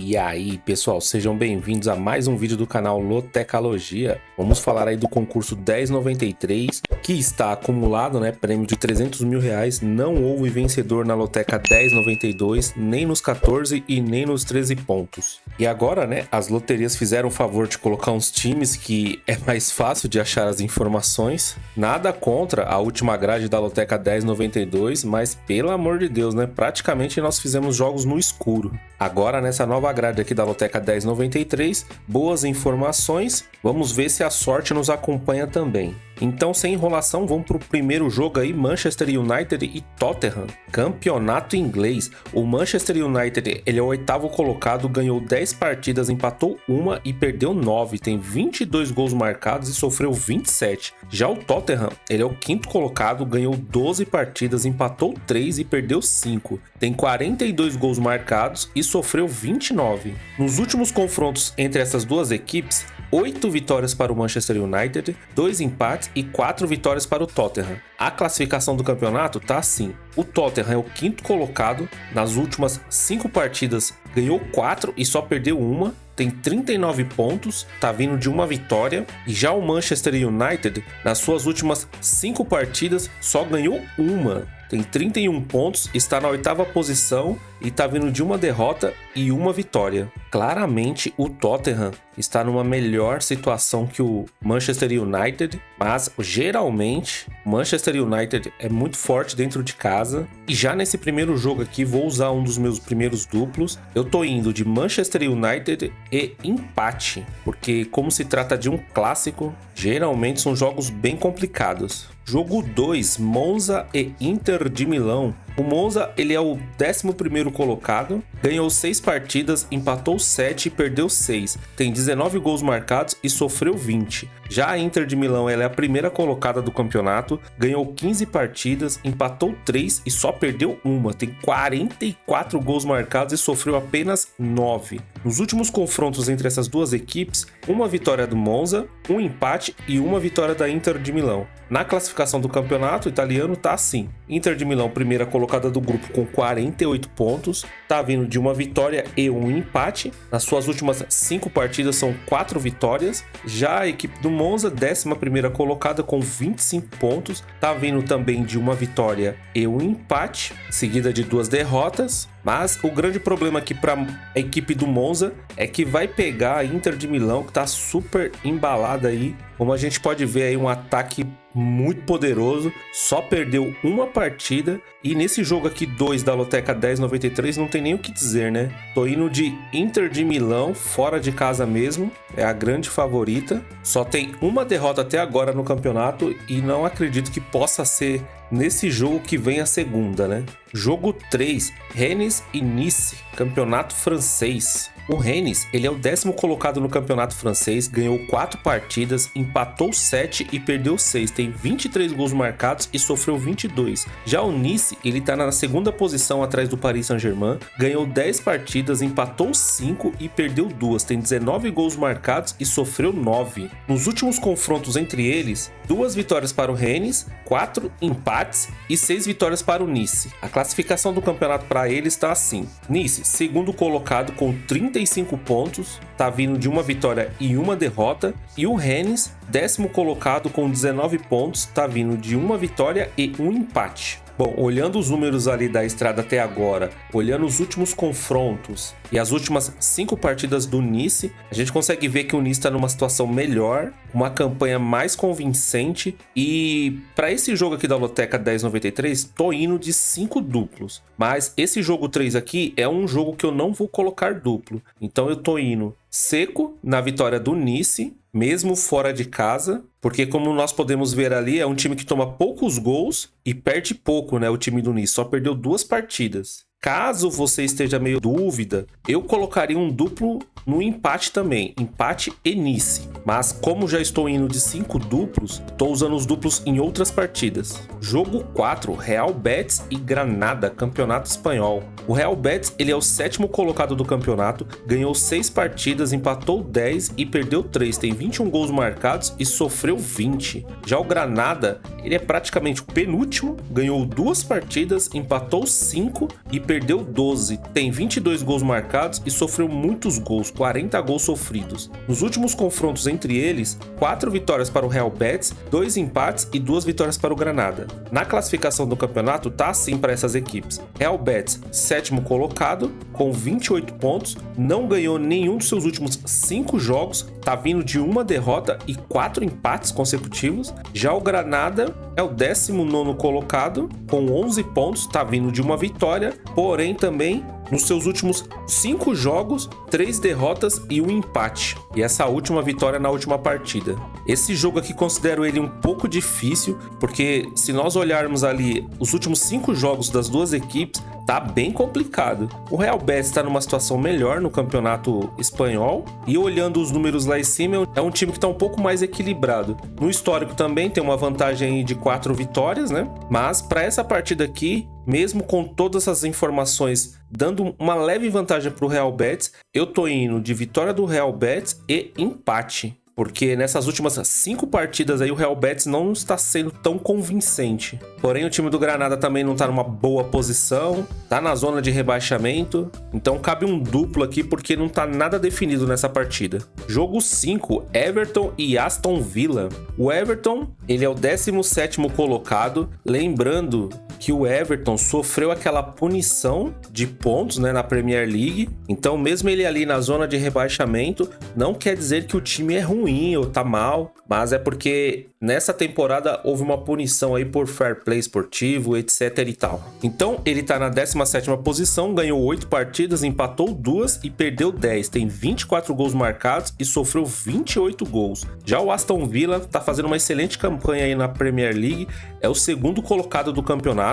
E aí, pessoal, sejam bem-vindos a mais um vídeo do canal Lotecalogia. Vamos falar aí do concurso 1093, que está acumulado, né, prêmio de R$300 mil. Não houve vencedor na loteca 1092, nem nos 14 e nem nos 13 pontos. E agora, né, as loterias fizeram o favor de colocar uns times que é mais fácil de achar as informações. Nada contra a última grade da loteca 1092, mas pelo amor de Deus, né, praticamente nós fizemos jogos no escuro. Agora, nessa nova grade aqui da loteca 1093, boas informações, vamos ver se a sorte nos acompanha também. Então, sem enrolação, vamos para o primeiro jogo aí, Manchester United e Tottenham, campeonato inglês. O Manchester United, ele é o oitavo colocado, ganhou 10 partidas, empatou uma e perdeu 9, tem 22 gols marcados e sofreu 27. Já o Tottenham, ele é o quinto colocado, ganhou 12 partidas, empatou 3 e perdeu 5, tem 42 gols marcados e sofreu 29. Nos últimos confrontos entre essas duas equipes, 8 vitórias para o Manchester United, 2 empates e 4 vitórias para o Tottenham. A classificação do campeonato tá assim: o Tottenham é o quinto colocado, nas últimas 5 partidas ganhou 4 e só perdeu uma, tem 39 pontos, tá vindo de uma vitória. E já o Manchester United, nas suas últimas 5 partidas, só ganhou uma, tem 31 pontos, está na oitava posição e tá vindo de uma derrota e uma vitória. Claramente o Tottenham está numa melhor situação que o Manchester United, mas geralmente o Manchester United é muito forte dentro de casa. E já nesse primeiro jogo aqui vou usar um dos meus primeiros duplos. Eu tô indo de Manchester United e empate, porque como se trata de um clássico, geralmente são jogos bem complicados. Jogo 2, Monza e Inter de Milão. O Monza, ele é o 11º colocado, ganhou 6 partidas, empatou 7 e perdeu 6. Tem 19 gols marcados e sofreu 20. Já a Inter de Milão, ela é a primeira colocada do campeonato, ganhou 15 partidas, empatou 3 e só perdeu uma. Tem 44 gols marcados e sofreu apenas 9. Nos últimos confrontos entre essas duas equipes, uma vitória do Monza, um empate e uma vitória da Inter de Milão. Na classificação do campeonato, o italiano tá assim: Inter de Milão, primeira colocada do grupo com 48 pontos, tá vindo de uma vitória e um empate. Nas suas últimas 5 partidas são 4 vitórias. Já a equipe do Monza, 11ª colocada com 25 pontos, tá vindo também de uma vitória e um empate, seguida de 2 derrotas. Mas o grande problema aqui para a equipe do Monza é que vai pegar a Inter de Milão, que tá super embalada aí. Como a gente pode ver aí, um ataque muito poderoso, só perdeu uma partida. E nesse jogo aqui 2 da loteca 1093 não tem nem o que dizer, né? Tô indo de Inter de Milão, fora de casa mesmo, é a grande favorita. Só tem uma derrota até agora no campeonato e não acredito que possa ser nesse jogo que vem a segunda, né? Jogo 3, Rennes e Nice, campeonato francês. O Rennes, ele é o 10º colocado no campeonato francês, ganhou 4 partidas, empatou 7 e perdeu 6, tem 23 gols marcados e sofreu 22. Já o Nice, ele tá na segunda posição atrás do Paris Saint-Germain, ganhou 10 partidas, empatou 5 e perdeu 2, tem 19 gols marcados e sofreu 9. Nos últimos confrontos entre eles, 2 vitórias para o Rennes, 4 empates e 6 vitórias para o Nice. A classificação do campeonato para eles está assim: Nice, segundo colocado com 35 pontos, tá vindo de uma vitória e uma derrota, e o Rennes, 10º colocado com 19 pontos, tá vindo de uma vitória e um empate. Bom, olhando os números ali da estrada até agora, olhando os últimos confrontos e as últimas 5 partidas do Nice, a gente consegue ver que o Nice está numa situação melhor, uma campanha mais convincente. E para esse jogo aqui da loteca 1093, tô indo de 5 duplos. Mas esse jogo 3 aqui é um jogo que eu não vou colocar duplo. Então eu tô indo seco na vitória do Nice, mesmo fora de casa, porque como nós podemos ver ali, é um time que toma poucos gols e perde pouco, né? O time do Nice só perdeu 2 partidas. Caso você esteja meio dúvida, eu colocaria um duplo no empate também, empate e Nice. Mas como já estou indo de 5 duplos, estou usando os duplos em outras partidas. Jogo 4, Real Betis e Granada, Campeonato Espanhol. O Real Betis, ele é o 7º colocado do campeonato, ganhou 6 partidas, empatou 10 e perdeu 3, tem 21 gols marcados e sofreu 20. Já o Granada, ele é praticamente o penúltimo, ganhou 2 partidas, empatou 5 e perdeu 12, tem 22 gols marcados e sofreu muitos gols, 40 gols sofridos. Nos últimos confrontos entre eles, 4 vitórias para o Real Betis, 2 empates e 2 vitórias para o Granada. Na classificação do campeonato tá assim para essas equipes. Real Betis, 7º colocado, com 28 pontos, não ganhou nenhum dos seus últimos 5 jogos, tá vindo de uma derrota e 4 empates consecutivos. Já o Granada é o 19º colocado, com 11 pontos, tá vindo de uma vitória, porém também nos seus últimos 5 jogos, 3 derrotas e 1 empate. E essa última vitória na última partida. Esse jogo aqui considero ele um pouco difícil, porque se nós olharmos ali os últimos 5 jogos das duas equipes, tá bem complicado. O Real Betis está numa situação melhor no campeonato espanhol e olhando os números lá em cima, é um time que está um pouco mais equilibrado. No histórico também tem uma vantagem de 4 vitórias, né? Mas para essa partida aqui, mesmo com todas essas informações dando uma leve vantagem para o Real Betis, eu tô indo de vitória do Real Betis e empate. Porque nessas últimas 5 partidas aí o Real Betis não está sendo tão convincente. Porém o time do Granada também não está numa boa posição, tá na zona de rebaixamento, então cabe um duplo aqui porque não tá nada definido nessa partida. Jogo 5, Everton e Aston Villa. O Everton, ele é o 17º colocado, lembrando que o Everton sofreu aquela punição de pontos, né, na Premier League, então mesmo ele ali na zona de rebaixamento, não quer dizer que o time é ruim ou tá mal, mas é porque nessa temporada houve uma punição aí por fair play esportivo, etc e tal. Então ele tá na 17ª posição, ganhou 8 partidas, empatou 2 e perdeu 10, tem 24 gols marcados e sofreu 28 gols. Já o Aston Villa tá fazendo uma excelente campanha aí na Premier League, é o 2º colocado do campeonato.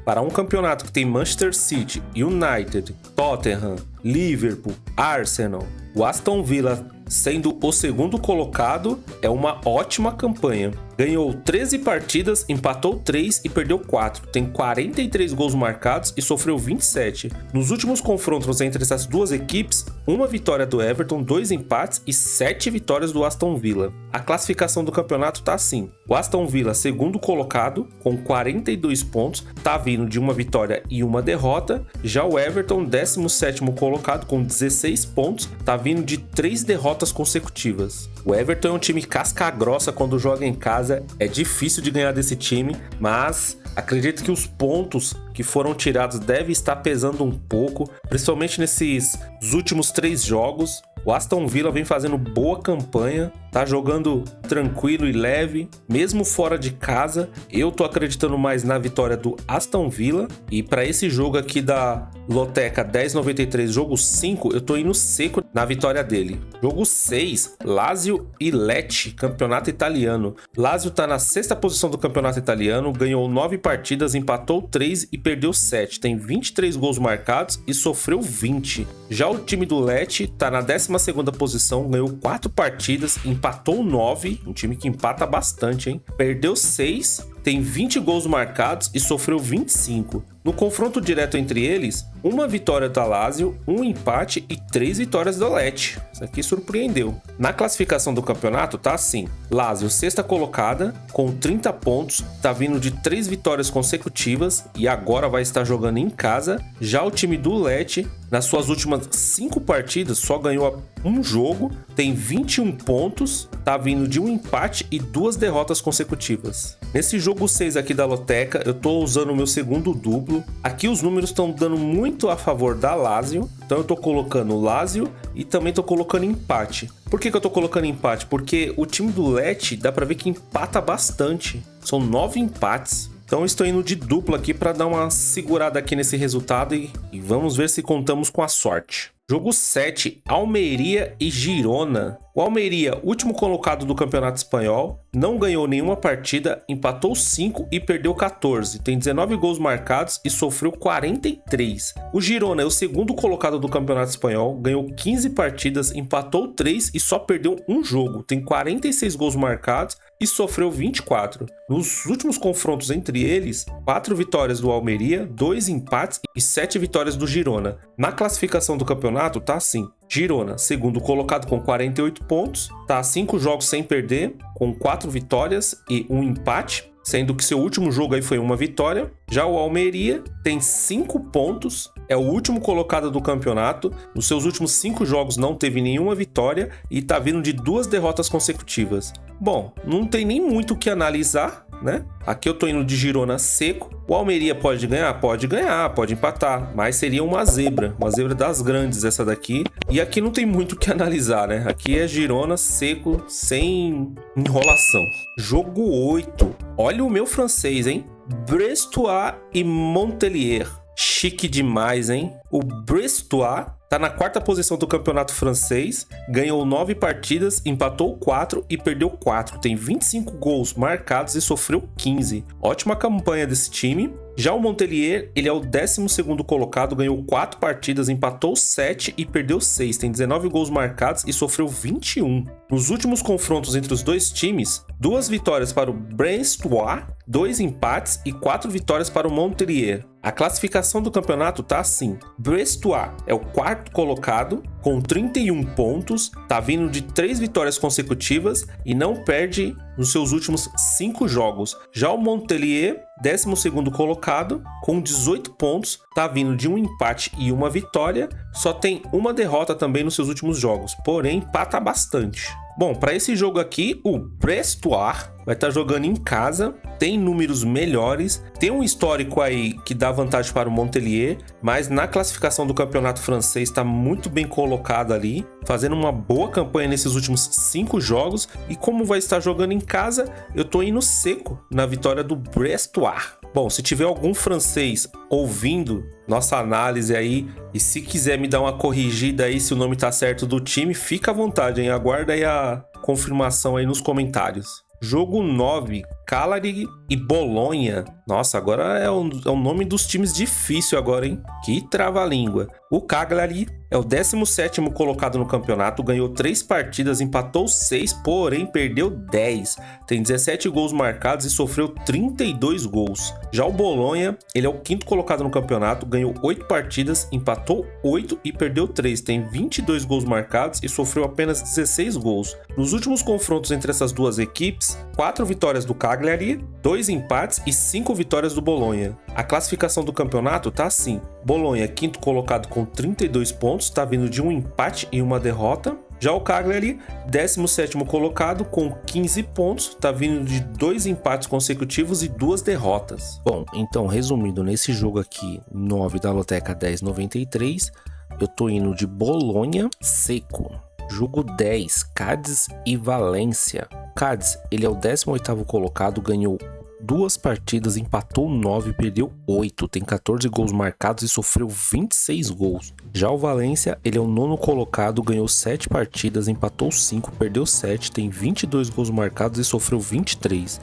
Para um campeonato que tem Manchester City, United, Tottenham, Liverpool, Arsenal, o Aston Villa sendo o 2º colocado, é uma ótima campanha. Ganhou 13 partidas, empatou 3 e perdeu 4. Tem 43 gols marcados e sofreu 27. Nos últimos confrontos entre essas duas equipes, uma vitória do Everton, 2 empates e 7 vitórias do Aston Villa. A classificação do campeonato tá assim. O Aston Villa, 2º colocado, com 42 pontos, tá vindo de uma vitória e uma derrota. Já o Everton, 17º colocado, com 16 pontos, tá vindo de 3 derrotas consecutivas. O Everton é um time casca grossa quando joga em casa, é difícil de ganhar desse time, mas acredito que os pontos que foram tirados devem estar pesando um pouco, principalmente nesses últimos 3 jogos. O Aston Villa vem fazendo boa campanha, tá jogando tranquilo e leve, mesmo fora de casa. Eu tô acreditando mais na vitória do Aston Villa. E para esse jogo aqui da Loteca 1093, jogo 5, eu tô indo seco na vitória dele. Jogo 6, Lazio e Lecce, campeonato italiano. Lazio tá na 6ª posição do campeonato italiano, ganhou 9 partidas, empatou 3 e perdeu 7. Tem 23 gols marcados e sofreu 20. Já o time do Lecce tá na 12ª posição, ganhou 4 partidas, empatou 9, um time que empata bastante, hein? Perdeu 6, tem 20 gols marcados e sofreu 25. No confronto direto entre eles, uma vitória da Lazio, um empate e 3 vitórias do Lecce. Isso aqui surpreendeu. Na classificação do campeonato tá assim: Lazio, 6ª colocada, com 30 pontos, tá vindo de 3 vitórias consecutivas e agora vai estar jogando em casa. Já o time do Lecce, nas suas últimas 5 partidas, só ganhou um jogo, tem 21 pontos, tá vindo de um empate e 2 derrotas consecutivas. Nesse jogo 6 aqui da Loteca, eu tô usando o meu 2º duplo. Aqui os números estão dando muito a favor da Lazio, então eu tô colocando Lazio e também tô colocando empate. Por que eu tô colocando empate? Porque o time do Lecce dá pra ver que empata bastante, são 9 empates. Então eu estou indo de dupla aqui para dar uma segurada aqui nesse resultado e vamos ver se contamos com a sorte. Jogo 7, Almeria e Girona. O Almeria, último colocado do Campeonato Espanhol, não ganhou nenhuma partida, empatou 5 e perdeu 14. Tem 19 gols marcados e sofreu 43. O Girona é o segundo colocado do Campeonato Espanhol, ganhou 15 partidas, empatou 3 e só perdeu um jogo. Tem 46 gols marcados e sofreu 24. Nos últimos confrontos entre eles, 4 vitórias do Almeria, 2 empates e 7 vitórias do Girona. Na classificação do campeonato tá assim: Girona, segundo colocado com 48 pontos, tá a 5 jogos sem perder, com 4 vitórias e 1 empate, sendo que seu último jogo aí foi uma vitória. Já o Almeria tem 5 pontos, é o último colocado do campeonato. Nos seus últimos 5 jogos não teve nenhuma vitória e tá vindo de 2 derrotas consecutivas. Bom, não tem nem muito o que analisar, né? Aqui eu tô indo de Girona seco. O Almeria pode ganhar, pode empatar, mas seria uma zebra das grandes essa daqui. E aqui não tem muito o que analisar, né? Aqui é Girona seco, sem enrolação. Jogo 8. Olha o meu francês, hein? Brestois e Montpellier. Chique demais, hein? O Brestois tá na 4ª posição do campeonato francês, ganhou 9 partidas, empatou 4 e perdeu 4. Tem 25 gols marcados e sofreu 15. Ótima campanha desse time. Já o Montpellier, ele é o 12º colocado, ganhou 4 partidas, empatou 7 e perdeu 6. Tem 19 gols marcados e sofreu 21. Nos últimos confrontos entre os dois times, 2 vitórias para o Brestois, 2 empates e 4 vitórias para o Montpellier. A classificação do campeonato tá assim: Brestois é o 4º colocado com 31 pontos, tá vindo de 3 vitórias consecutivas e não perde nos seus últimos 5 jogos. Já o Montpellier, 12º colocado, com 18 pontos, tá vindo de um empate e uma vitória, só tem uma derrota também nos seus últimos jogos, porém empata bastante. Bom, para esse jogo aqui, o Brestois vai estar jogando em casa, tem números melhores, tem um histórico aí que dá vantagem para o Montpellier, mas na classificação do campeonato francês está muito bem colocado ali, fazendo uma boa campanha nesses últimos 5 jogos, e como vai estar jogando em casa, eu tô indo seco na vitória do Brestois. Bom, se tiver algum francês ouvindo nossa análise aí, e se quiser me dar uma corrigida aí se o nome tá certo do time, fica à vontade, hein? Aguarda aí a confirmação aí nos comentários. Jogo 9, Cagliari e Bolonha. Nossa, agora é o nome dos times difícil agora, hein? Que trava-língua. O Cagliari é o 17º colocado no campeonato, ganhou 3 partidas, empatou 6, porém perdeu 10. Tem 17 gols marcados e sofreu 32 gols. Já o Bolonha, ele é o 5º colocado no campeonato, ganhou 8 partidas, empatou 8 e perdeu 3. Tem 22 gols marcados e sofreu apenas 16 gols. Nos últimos confrontos entre essas duas equipes, 4 vitórias do Cagliari, 2 empates e 5 vitórias do Bolonha. A classificação do campeonato tá assim: Bolonha, 5º colocado com 32 pontos, tá vindo de um empate e uma derrota. Já o Cagliari, 17º colocado com 15 pontos, tá vindo de 2 empates consecutivos e 2 derrotas. Bom, então resumindo, nesse jogo aqui, 9 da Loteca 10,93, eu tô indo de Bolonha seco. Jogo 10, Cádiz e Valência. Cádiz, ele é o 18º colocado, ganhou 2 partidas, empatou 9, perdeu 8, tem 14 gols marcados e sofreu 26 gols. Já o Valência, ele é o 9º colocado, ganhou 7 partidas, empatou 5, perdeu 7, tem 22 gols marcados e sofreu 23.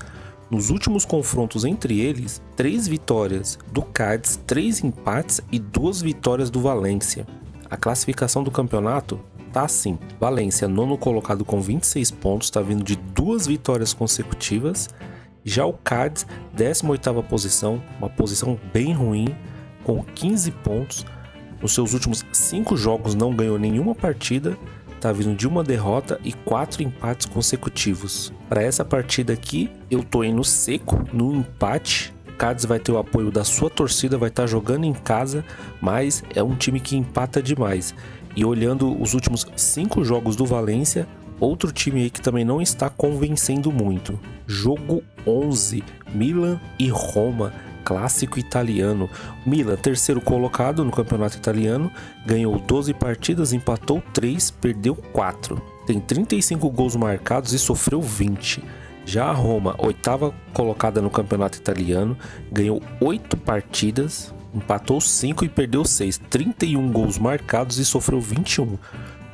Nos últimos confrontos entre eles, 3 vitórias do Cádiz, 3 empates e 2 vitórias do Valência. A classificação do campeonato tá assim: Valência, 9º colocado com 26 pontos, tá vindo de 2 vitórias consecutivas. Já o Cádiz, 18ª posição, uma posição bem ruim, com 15 pontos. Nos seus últimos 5 jogos não ganhou nenhuma partida, tá vindo de uma derrota e 4 empates consecutivos. Para essa partida aqui, eu tô indo seco, no empate. O Cádiz vai ter o apoio da sua torcida, vai estar jogando em casa, mas é um time que empata demais. E olhando os últimos 5 jogos do Valência, outro time aí que também não está convencendo muito. Jogo 11, Milan e Roma, clássico italiano. Milan, 3º colocado no campeonato italiano, ganhou 12 partidas, empatou 3, perdeu 4. Tem 35 gols marcados e sofreu 20. Já a Roma, 8ª colocada no campeonato italiano, ganhou 8 partidas, empatou 5 e perdeu 6. 31 gols marcados e sofreu 21.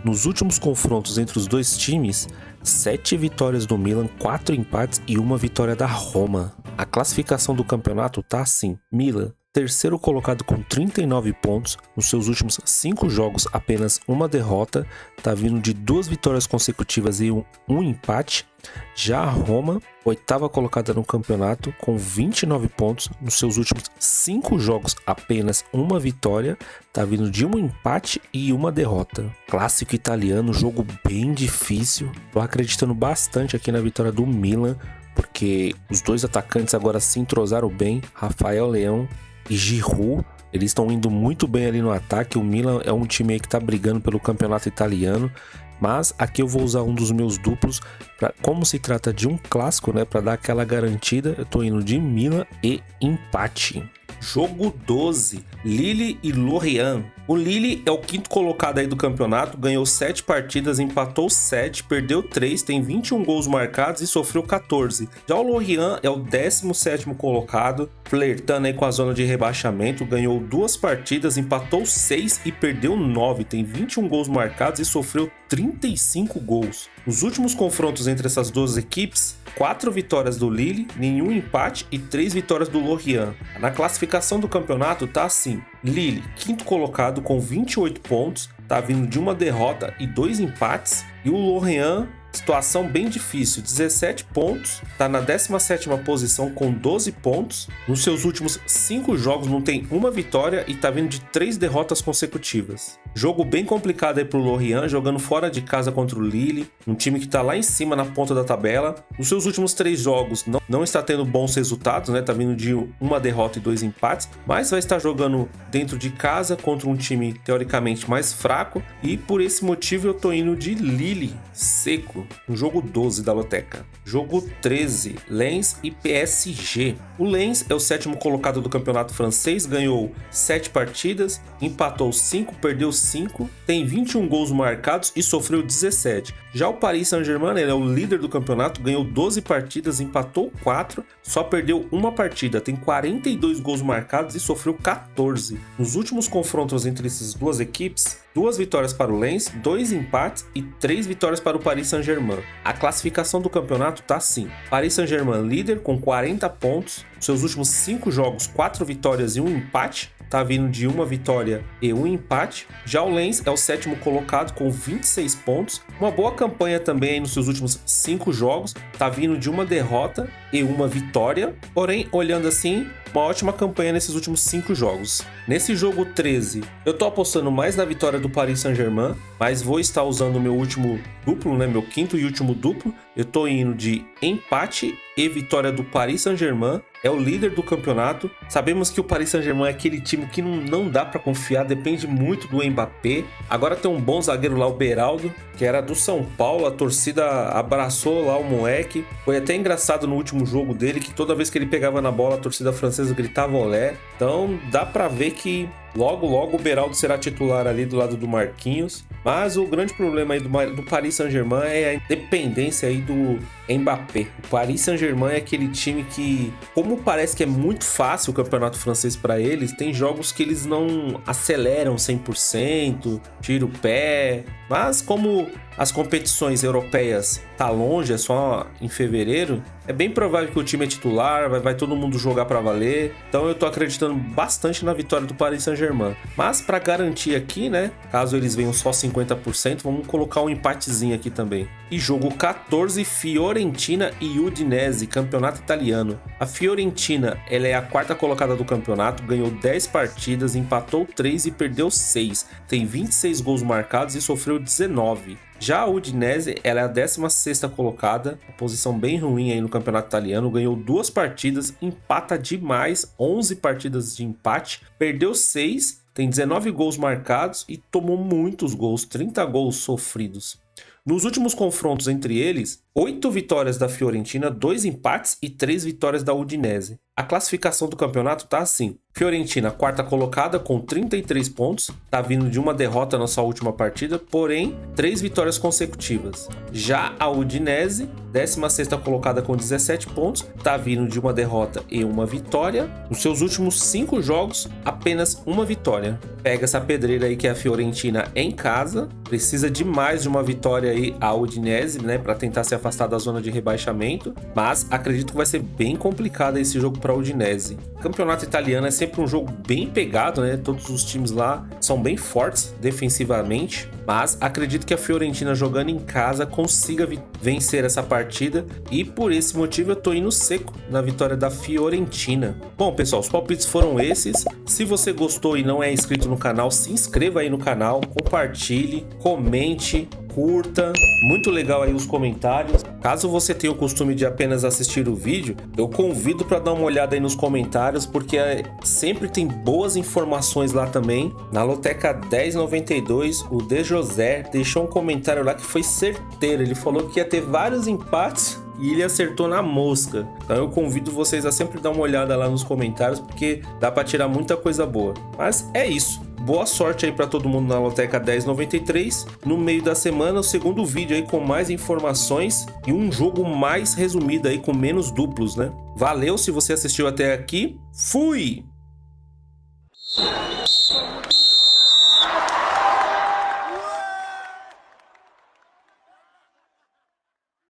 Nos últimos confrontos entre os dois times, 7 vitórias do Milan, 4 empates e 1 vitória da Roma. A classificação do campeonato tá assim: Milan, terceiro colocado com 39 pontos, nos seus últimos 5 jogos apenas uma derrota, tá vindo de 2 vitórias consecutivas e um empate. Já a Roma, oitava colocada no campeonato com 29 pontos, nos seus últimos 5 jogos apenas uma vitória, tá vindo de um empate e uma derrota. Clássico italiano, jogo bem difícil, tô acreditando bastante aqui na vitória do Milan, porque os dois atacantes agora se entrosaram bem, Rafael Leão e Giroud, eles estão indo muito bem ali no ataque. O Milan é um time aí que está brigando pelo campeonato italiano, mas aqui eu vou usar um dos meus duplos, como se trata de um clássico, né, para dar aquela garantida, eu tô indo de Milan e empate. Jogo 12, Lille e Lorient. O Lille é o quinto colocado aí do campeonato, ganhou 7 partidas, empatou 7, perdeu 3, tem 21 gols marcados e sofreu 14. Já o Lorient é o 17º colocado, flertando aí com a zona de rebaixamento, ganhou 2 partidas, empatou 6 e perdeu 9, tem 21 gols marcados e sofreu 35 gols. Nos últimos confrontos entre essas duas equipes, 4 vitórias do Lille, nenhum empate e 3 vitórias do Lorient. Na classificação do campeonato tá assim: Lille, quinto colocado com 28 pontos, tá vindo de uma derrota e 2 empates, e o Lorient, situação bem difícil, 17 pontos, tá na 17ª posição com 12 pontos, nos seus últimos 5 jogos não tem uma vitória e tá vindo de 3 derrotas consecutivas. Jogo bem complicado aí pro Lorient, jogando fora de casa contra o Lille, um time que tá lá em cima na ponta da tabela. Nos seus últimos 3 jogos não está tendo bons resultados, né? Tá vindo de uma derrota e 2 empates, mas vai estar jogando dentro de casa contra um time teoricamente mais fraco, e por esse motivo eu tô indo de Lille seco no jogo 12 da loteca. Jogo 13, Lens e PSG. O Lens é o 7º colocado do campeonato francês, ganhou 7 partidas, empatou 5, perdeu 5, tem 21 gols marcados e sofreu 17. Já o Paris Saint-Germain, ele é o líder do campeonato, ganhou 12 partidas, empatou 4, só perdeu uma partida, tem 42 gols marcados e sofreu 14. Nos últimos confrontos entre essas duas equipes, 2 vitórias para o Lens, 2 empates e 3 vitórias para o Paris Saint-Germain. A classificação do campeonato tá assim: Paris Saint-Germain líder com 40 pontos, seus últimos 5 jogos, 4 vitórias e 1 empate, tá vindo de uma vitória e 1 empate. Já o Lens é o 7º colocado com 26 pontos, uma boa campanha também aí nos seus últimos 5 jogos, tá vindo de uma derrota e 1 vitória, porém, olhando assim, uma ótima campanha nesses últimos 5 jogos. Nesse jogo 13, eu tô apostando mais na vitória do Paris Saint-Germain, mas vou estar usando o meu último duplo, né, meu quinto e último duplo. Eu tô indo de empate e vitória do Paris Saint-Germain, é o líder do campeonato. Sabemos que o Paris Saint-Germain é aquele time que não dá para confiar, depende muito do Mbappé. Agora tem um bom zagueiro lá, o Beraldo, que era do São Paulo, a torcida abraçou lá o moleque. Foi até engraçado no último jogo dele, que toda vez que ele pegava na bola, a torcida francesa gritava olé. Então dá para ver que logo o Beraldo será titular ali do lado do Marquinhos. Mas o grande problema aí do Paris Saint-Germain é a dependência aí do Mbappé. O Paris Saint-Germain é aquele time que, como parece que é muito fácil o campeonato francês para eles, tem jogos que eles não aceleram 100%, tira o pé. Mas como as competições europeias tá longe, é só em fevereiro, é bem provável que o time é titular, vai todo mundo jogar para valer. Então eu tô acreditando bastante na vitória do Paris Saint-Germain. Mas para garantir aqui, né, caso eles venham só 50%, vamos colocar um empatezinho aqui também. E jogo 14, Fiorentina e Udinese, campeonato italiano. A Fiorentina, ela é a 4ª colocada do campeonato, ganhou 10 partidas, empatou 3 e perdeu 6. Tem 26 gols marcados e sofreu 19. Já a Udinese, ela é a 16ª colocada, posição bem ruim aí no campeonato italiano, ganhou 2 partidas, empata demais, 11 partidas de empate, perdeu 6, tem 19 gols marcados e tomou muitos gols, 30 gols sofridos. Nos últimos confrontos entre eles, 8 vitórias da Fiorentina, 2 empates e 3 vitórias da Udinese. A classificação do campeonato tá assim: Fiorentina, quarta colocada com 33 pontos, tá vindo de uma derrota na sua última partida, porém 3 vitórias consecutivas. Já a Udinese, 16ª colocada com 17 pontos, tá vindo de uma derrota e uma vitória. Nos seus últimos 5 jogos, apenas uma vitória. Pega essa pedreira aí que é a Fiorentina em casa, precisa de mais de uma vitória aí a Udinese, né, para tentar se afastar da zona de rebaixamento, mas acredito que vai ser bem complicado esse jogo para a Udinese. O campeonato italiano é sempre um jogo bem pegado, né? Todos os times lá são bem fortes defensivamente, mas acredito que a Fiorentina jogando em casa consiga vencer essa partida e por esse motivo eu tô indo seco na vitória da Fiorentina. Bom, pessoal, os palpites foram esses. Se você gostou e não é inscrito no canal, se inscreva aí no canal, compartilhe, comente, curta, muito legal aí os comentários. Caso você tenha o costume de apenas assistir o vídeo, eu convido para dar uma olhada aí nos comentários, porque sempre tem boas informações lá também. Na Loteca 1092, o De José deixou um comentário lá que foi certeiro. Ele falou que ia ter vários empates e ele acertou na mosca. Então eu convido vocês a sempre dar uma olhada lá nos comentários, porque dá para tirar muita coisa boa. Mas é isso. Boa sorte aí para todo mundo na Loteca 1093. No meio da semana, o segundo vídeo aí com mais informações e um jogo mais resumido aí com menos duplos, né? Valeu se você assistiu até aqui. Fui!